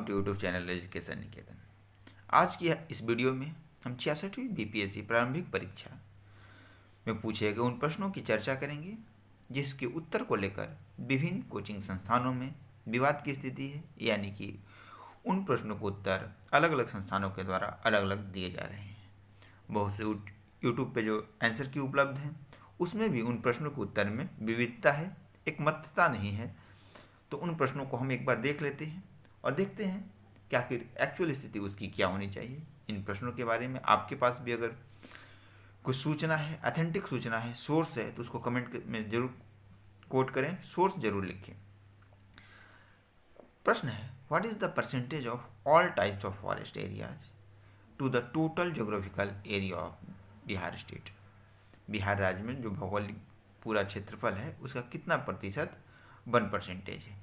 YouTube channel education निकेतन। आज की इस वीडियो में हम 66वीं बीपीएससी प्रारंभिक परीक्षा में पूछे गए उन प्रश्नों की चर्चा करेंगे जिसके उत्तर को लेकर विभिन्न कोचिंग संस्थानों में विवाद की स्थिति है, यानी कि उन प्रश्नों को उत्तर अलग अलग संस्थानों के द्वारा अलग अलग दिए जा रहे हैं। बहुत से यूट्यूब पे जो आंसर की उपलब्ध हैं उसमें भी उन प्रश्नों के उत्तर में विविधता है, एक मतता नहीं है। तो उन प्रश्नों को हम एक बार देख लेते हैं और देखते हैं कि आखिर एक्चुअल स्थिति उसकी क्या होनी चाहिए। इन प्रश्नों के बारे में आपके पास भी अगर कुछ सूचना है, अथेंटिक सूचना है, सोर्स है, तो उसको कमेंट में जरूर कोट करें, सोर्स जरूर लिखें। प्रश्न है, what is the percentage of all types of forest areas to the total geographical area of Bihar state. Bihar राज्य में जो भौगोलिक पूरा क्षेत्रफल है उसका कितना प्रतिशत वन परसेंटेज है।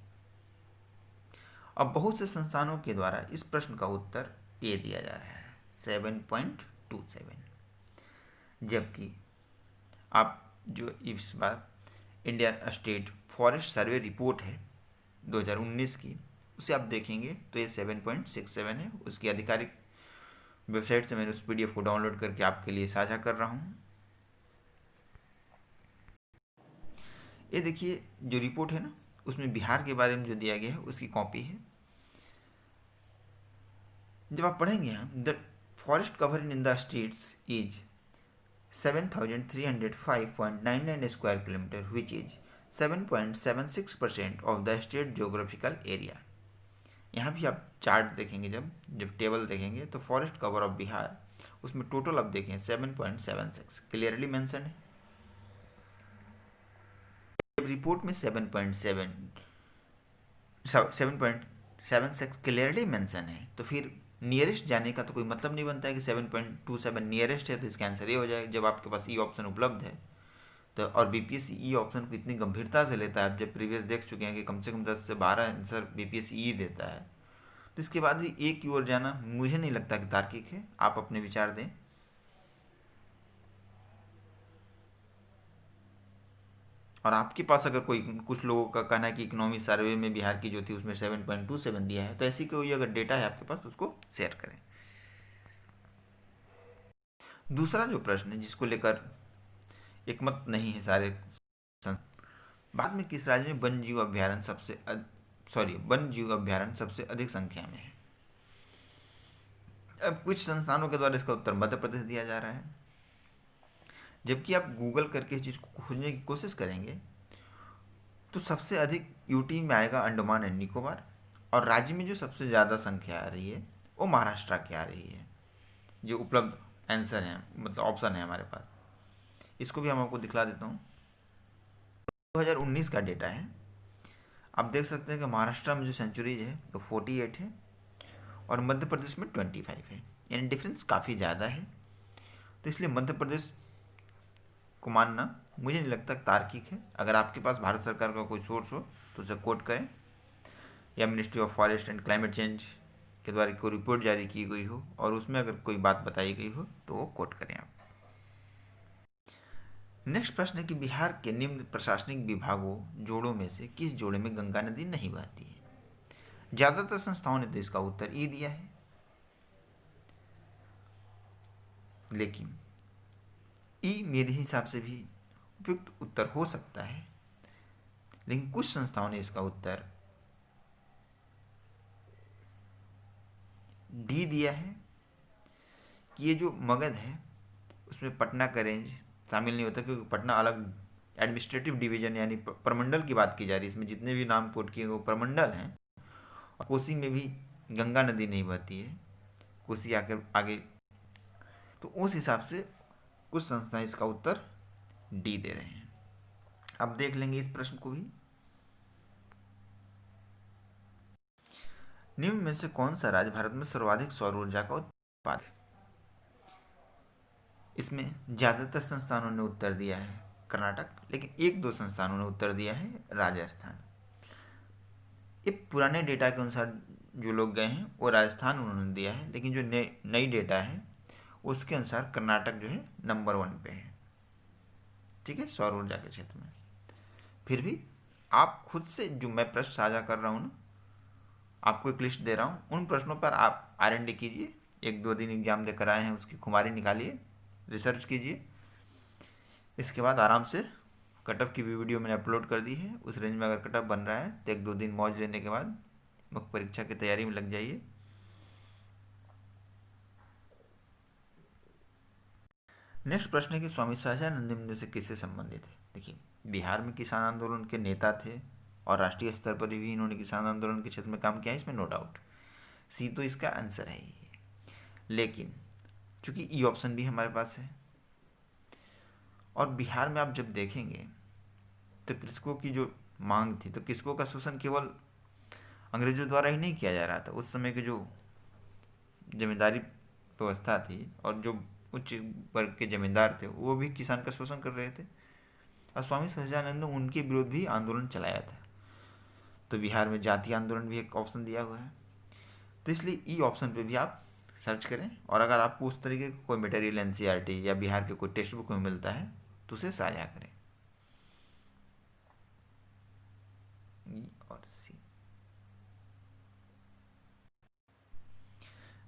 अब बहुत से संस्थानों के द्वारा इस प्रश्न का उत्तर ए दिया जा रहा है 7.27, जबकि आप जो इस बार Indian state forest survey report है 2019 की, उसे आप देखेंगे तो ये 7.67 है। उसकी आधिकारिक वेबसाइट से मैंने उस पीडीएफ को डाउनलोड करके आपके लिए साझा कर रहा हूँ। ये देखिए जो रिपोर्ट है ना, उसमें बिहार के बारे में जो दिया गया है उसकी कॉपी है। जब आप पढ़ेंगे the forest cover in the states is 7,305.99 square kilometre which is 7.76% of the state geographical area. यहाँ भी आप चार्ट देखेंगे, जब टेबल देखेंगे तो फॉरेस्ट कवर ऑफ बिहार, उसमें टोटल आप देखें 7.76 क्लियरली मेंशन है। रिपोर्ट में 7.76 क्लियरली मेंशन है, तो फिर नियरेस्ट जाने का तो कोई मतलब नहीं बनता है कि 7.27 नियरेस्ट है तो इसका आंसर ये हो जाएगा। जब आपके पास ई ऑप्शन उपलब्ध है तो, और बीपीएससी ई ऑप्शन को इतनी गंभीरता से लेता है, आप जब प्रीवियस देख चुके हैं कि कम से कम 10 से 12 आंसर बीपीएससी ई देता है, तो इसके बाद भी एक की ओर जाना मुझे नहीं लगता कि तार्किक है। आप अपने विचार दें। और आपके पास अगर कोई, कुछ लोगों का कहना है कि इकोनॉमी सर्वे में बिहार की जो थी उसमें 7.27 दिया है, तो ऐसी कोई अगर डेटा है आपके पास उसको शेयर करें। दूसरा जो प्रश्न है जिसको लेकर एक मत नहीं है सारे बाद में किस राज्य में वन जीव अभ्यारण्य सबसे अधिक संख्या में है। अब कुछ संस्थानों के द्वारा इसका उत्तर मध्य प्रदेश दिया जा रहा है, जबकि आप गूगल करके इस चीज़ को खोजने की कोशिश करेंगे तो सबसे अधिक यूटी में आएगा अंडमान एंड निकोबार, और राज्य में जो सबसे ज़्यादा संख्या आ रही है वो महाराष्ट्र की आ रही है। जो उपलब्ध आंसर है, मतलब ऑप्शन है हमारे पास, इसको भी हम आपको दिखला देता हूँ। 2019 का डेटा है। आप देख सकते हैं कि महाराष्ट्र में जो सेंचुरीज है तो 48 है और मध्य प्रदेश में 25 है, यानी डिफरेंस काफ़ी ज़्यादा है। तो इसलिए मध्य प्रदेश को मानना मुझे नहीं लगता तार्किक है। अगर आपके पास भारत सरकार का कोई सोर्स हो तो उसे कोट करें, या ministry of forest and climate change के द्वारा कोई रिपोर्ट जारी की गई हो और उसमें अगर कोई बात बताई गई हो तो वो कोट करें आप। नेक्स्ट प्रश्न है कि बिहार के निम्न प्रशासनिक विभागों जोड़ों में से किस जोड़े में गंगा नदी नहीं बहती है। ज़्यादातर संस्थाओं ने तो इसका उत्तर ई दिया है, लेकिन ई मेरे हिसाब से भी उपयुक्त उत्तर हो सकता है, लेकिन कुछ संस्थाओं ने इसका उत्तर डी दिया है कि ये जो मगध है उसमें पटना का रेंज शामिल नहीं होता, क्योंकि पटना अलग एडमिनिस्ट्रेटिव डिवीजन यानी प्रमंडल की बात की जा रही है। इसमें जितने भी नाम कोट किए वो प्रमंडल हैं। और कोसी में भी गंगा नदी नहीं बहती है, कोसी आकर आगे, तो उस हिसाब से कुछ संस्थाएं इसका उत्तर डी दे रहे हैं। अब देख लेंगे इस प्रश्न को भी। निम्न में से कौन सा राज्य भारत में सर्वाधिक सौर ऊर्जा का उत्पादन। इसमें ज़्यादातर संस्थानों ने उत्तर दिया है कर्नाटक, लेकिन एक दो संस्थानों ने उत्तर दिया है राजस्थान। ये पुराने डेटा के अनुसार जो लोग गए हैं वो राजस्थान उन्होंने दिया है, लेकिन जो नई डेटा है उसके अनुसार कर्नाटक जो है नंबर 1 पे है। ठीक है, सौर ऊर्जा के क्षेत्र में। फिर भी आप खुद से जो मैं प्रश्न साझा कर रहा हूँ ना, आपको एक लिस्ट दे रहा हूँ, उन प्रश्नों पर आप R&D कीजिए, 1-2 दिन एग्जाम देकर आए हैं उसकी खुमारी निकालिए, रिसर्च कीजिए। इसके बाद आराम से कट ऑफ की भी वीडियो मैंने अपलोड कर दी है, उस रेंज में अगर कट ऑफ बन रहा है तो 1-2 दिन मौज लेने के बाद मुख्य परीक्षा की तैयारी में लग जाइए। नेक्स्ट प्रश्न है कि स्वामी सहजानंद निम्न से किससे संबंधित है। देखिए, बिहार में किसान आंदोलन के नेता थे और राष्ट्रीय स्तर पर भी इन्होंने किसान आंदोलन के क्षेत्र में काम किया है, इसमें नो डाउट। सी तो इसका आंसर है ये। लेकिन चूंकि ई ऑप्शन भी हमारे पास है और बिहार में आप जब देखेंगे तो कृषकों की जो मांग थी, तो कृषकों का शोषण केवल अंग्रेजों द्वारा ही नहीं किया जा रहा था। उस समय के जो जमींदारी व्यवस्था थी और जो उच्च वर्ग के जमींदार थे वो भी किसान का शोषण कर रहे थे और स्वामी सहजानंद ने उनके विरोध भी आंदोलन चलाया था। तो बिहार में जातीय आंदोलन भी एक ऑप्शन दिया हुआ है, तो इसलिए ई ऑप्शन पे भी आप सर्च करें। और अगर आपको उस तरीके का कोई मटेरियल एनसीईआरटी या बिहार के कोई टेक्स्ट बुक में मिलता है तो उसे साझा करें। ई और सी।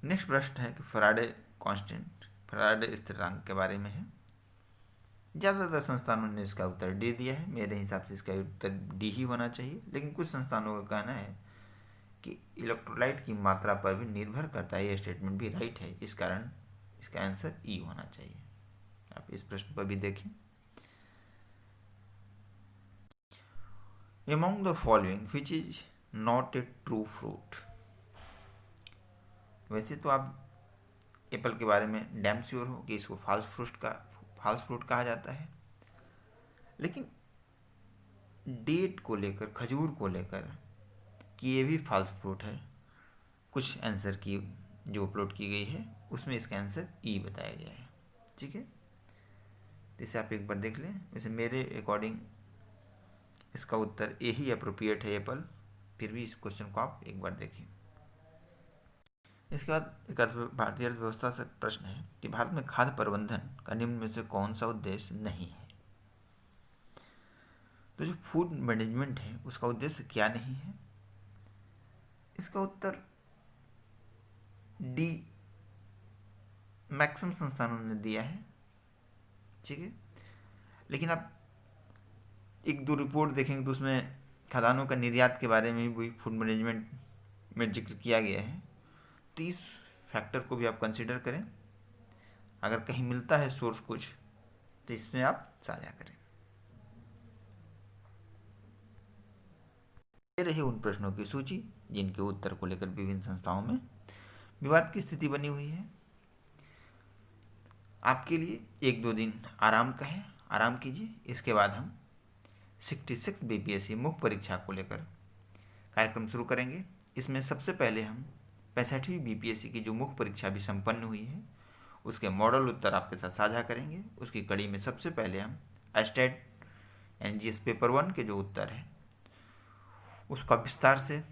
नेक्स्ट प्रश्न है कि फराडे कांस्टेंट, फराडे स्थिरांक के बारे में है। ज़्यादातर संस्थानों ने इसका उत्तर डी दिया है, मेरे हिसाब से इसका उत्तर डी ही होना चाहिए। लेकिन कुछ संस्थानों का कहना है कि इलेक्ट्रोलाइट की मात्रा पर भी निर्भर करता है, ये स्टेटमेंट भी राइट है, इस कारण इसका आंसर ई होना चाहिए। आप इस प्रश्न पर भी देखें। Among the following which is not a true fruit। वैसे तो आप एप्पल के बारे में डैम श्योर हो कि इसको फाल्स फ्रूट कहा जाता है, लेकिन डेट को लेकर, खजूर को लेकर कि ये भी फाल्स फ्रूट है, कुछ आंसर की जो अपलोड की गई है उसमें इसका आंसर ई बताया गया है। ठीक है, इसे आप एक बार देख लें। वैसे मेरे अकॉर्डिंग इसका उत्तर ए ही अप्रोप्रिएट है, एप्पल। फिर भी इस क्वेश्चन को आप एक बार देखें। इसके बाद एक भारतीय अर्थव्यवस्था से प्रश्न है कि भारत में खाद्य प्रबंधन का निम्न में से कौन सा उद्देश्य नहीं है। तो जो फूड मैनेजमेंट है उसका उद्देश्य क्या नहीं है, इसका उत्तर डी मैक्सिमम संस्थानों ने दिया है। ठीक है, लेकिन आप 1-2 रिपोर्ट देखेंगे तो उसमें खदानों का निर्यात के बारे में भी फूड मैनेजमेंट में जिक्र किया गया है। तो इस फैक्टर को भी आप कंसिडर करें, अगर कहीं मिलता है सोर्स कुछ तो इसमें आप साझा करें। ये रही उन प्रश्नों की सूची जिनके उत्तर को लेकर विभिन्न संस्थाओं में विवाद की स्थिति बनी हुई है। आपके लिए 1-2 दिन आराम का है, आराम कीजिए। इसके बाद हम 66 बीपीएससी मुख्य परीक्षा को लेकर कार्यक्रम शुरू करेंगे। इसमें सबसे पहले हम 65वीं बीपीएससी की जो मुख्य परीक्षा भी संपन्न हुई है उसके मॉडल उत्तर आपके साथ साझा करेंगे। उसकी कड़ी में सबसे पहले हम एस्टेट एनजीएस पेपर 1 के जो उत्तर है उसका विस्तार से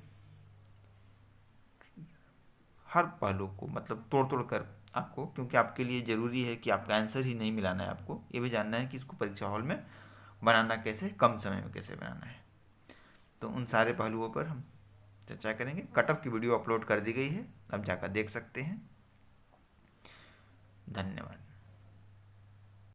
हर पहलू को मतलब तोड़ तोड़ कर आपको, क्योंकि आपके लिए ज़रूरी है कि आपका आंसर ही नहीं मिलाना है, आपको ये भी जानना है कि इसको परीक्षा हॉल में बनाना कैसे, कम समय में कैसे बनाना है। तो उन सारे पहलुओं पर हम चर्चा करेंगे। कट ऑफ की वीडियो अपलोड कर दी गई है, अब जाकर देख सकते हैं। धन्यवाद।